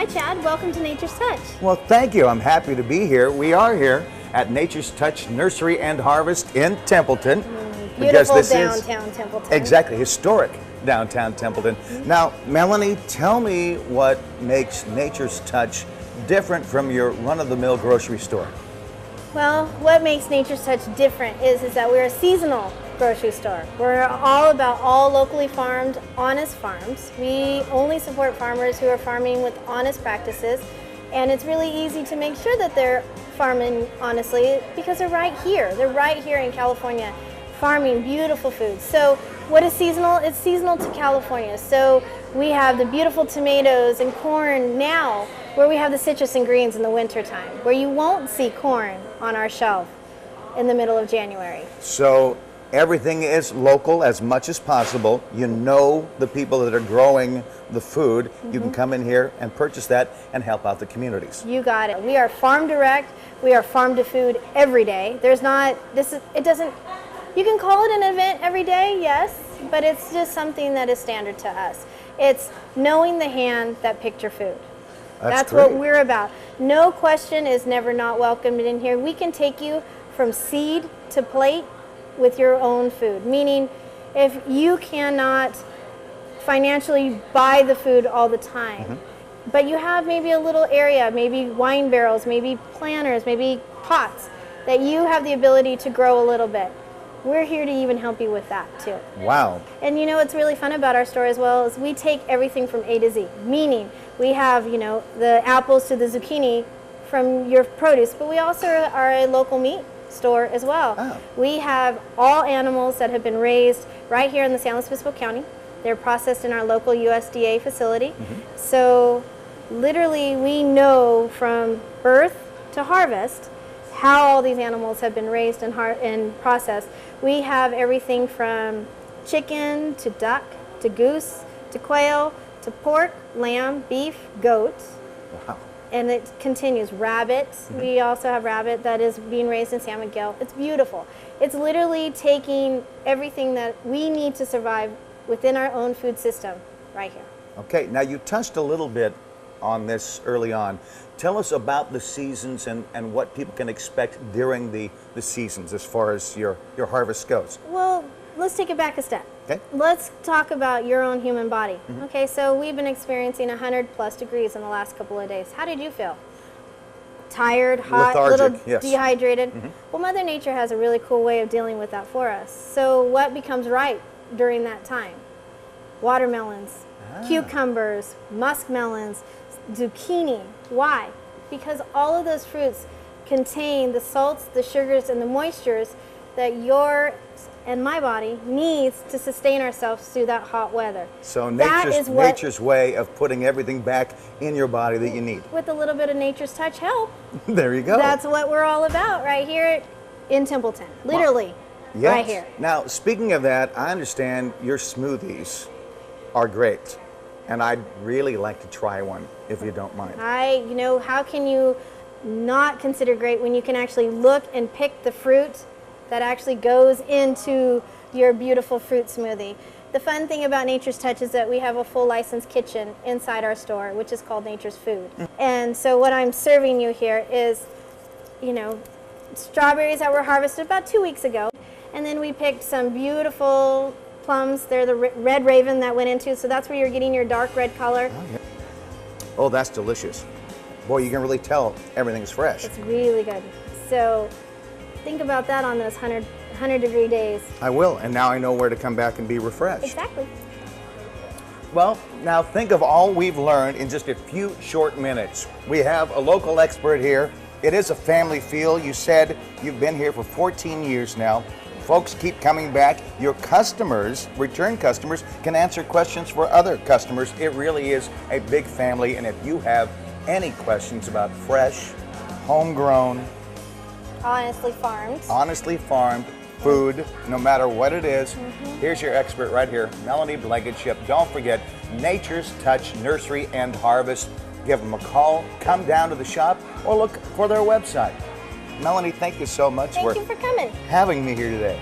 Hi, Chad. Welcome to Nature's Touch. Well, thank you. I'm happy to be here. We are here at Nature's Touch Nursery and Harvest in Templeton. Beautiful downtown Templeton. Exactly, historic downtown Templeton. Now, Melanie, tell me what makes Nature's Touch different from your run-of-the-mill grocery store. Well, what makes Nature's Touch different is that we're a seasonal grocery store. We're all about all locally farmed, honest farms. We only support farmers who are farming with honest practices, and it's really easy to make sure that they're farming honestly because they're right here. They're right here in California, farming beautiful food. So what is seasonal? It's seasonal to California. So we have the beautiful tomatoes and corn now, where we have the citrus and greens in the winter time, where you won't see corn on our shelf in the middle of January. So everything is local as much as possible. You know the people that are growing the food. You can come in here and purchase that and help out the communities. You got it. We are farm direct. We are farm to food every day. There's not, it doesn't, you can call it an event every day, yes, but it's just something that is standard to us. It's knowing the hand that picked your food. That's what we're about. No question is never not welcomed in here. We can take you from seed to plate with your own food. Meaning, if you cannot financially buy the food all the time, but you have maybe a little area, maybe wine barrels, maybe planters, maybe pots, that you have the ability to grow a little bit. We're here to even help you with that too. Wow. And you know what's really fun about our store as well is we take everything from A to Z, meaning we have, you know, the apples to the zucchini from your produce, but we also are a local meat store as well. Oh. We have all animals that have been raised right here in the San Luis Obispo County. They're processed in our local USDA facility. So literally we know from birth to harvest how all these animals have been raised and processed. We have everything from chicken to duck to goose to quail to pork, lamb, beef, goat. Wow. And it continues. Rabbit. We also have rabbit that is being raised in San Miguel. It's beautiful. It's literally taking everything that we need to survive within our own food system right here. Okay, now you touched a little bit on this early on. Tell us about the seasons and what people can expect during the seasons as far as your harvest goes. Well, let's take it back a step. Okay. Let's talk about your own human body. Okay, so we've been experiencing 100+ degrees in the last couple of days. How did you feel? Tired, hot, lethargic, little yes. dehydrated? Well, Mother Nature has a really cool way of dealing with that for us. So what becomes ripe during that time? Watermelons, cucumbers, muskmelons, zucchini. Why? Because all of those fruits contain the salts, the sugars, and the moistures that your and my body needs to sustain ourselves through that hot weather. So nature's way of putting everything back in your body that you need. With a little bit of Nature's Touch help. There you go. That's what we're all about right here in Templeton. Literally, yes. right here. Now, speaking of that, I understand your smoothies are great. And I'd really like to try one, if you don't mind. You know, how can you not consider great when you can actually look and pick the fruit that actually goes into your beautiful fruit smoothie? The fun thing about Nature's Touch is that we have a full licensed kitchen inside our store, which is called Nature's Food. And so what I'm serving you here is, you know, strawberries that were harvested about 2 weeks ago. And then we picked some beautiful plums. They're the red raven that went into, so that's where you're getting your dark red color. Oh, yeah. Oh, that's delicious. Boy, you can really tell everything's fresh. It's really good. So think about that on those 100 degree days. I will, and now I know where to come back and be refreshed. Exactly. Well, now think of all we've learned in just a few short minutes. We have a local expert here. It is a family feel. You said you've been here for 14 years now. Folks keep coming back. Your customers, return customers, can answer questions for other customers. It really is a big family, and if you have any questions about fresh, homegrown, honestly farmed food, no matter what it is, here's your expert right here, Melanie Blankenship. Don't forget, Nature's Touch Nursery and Harvest. Give them a call, come down to the shop, or look for their website. Melanie, thank you so much for coming. Having me here today.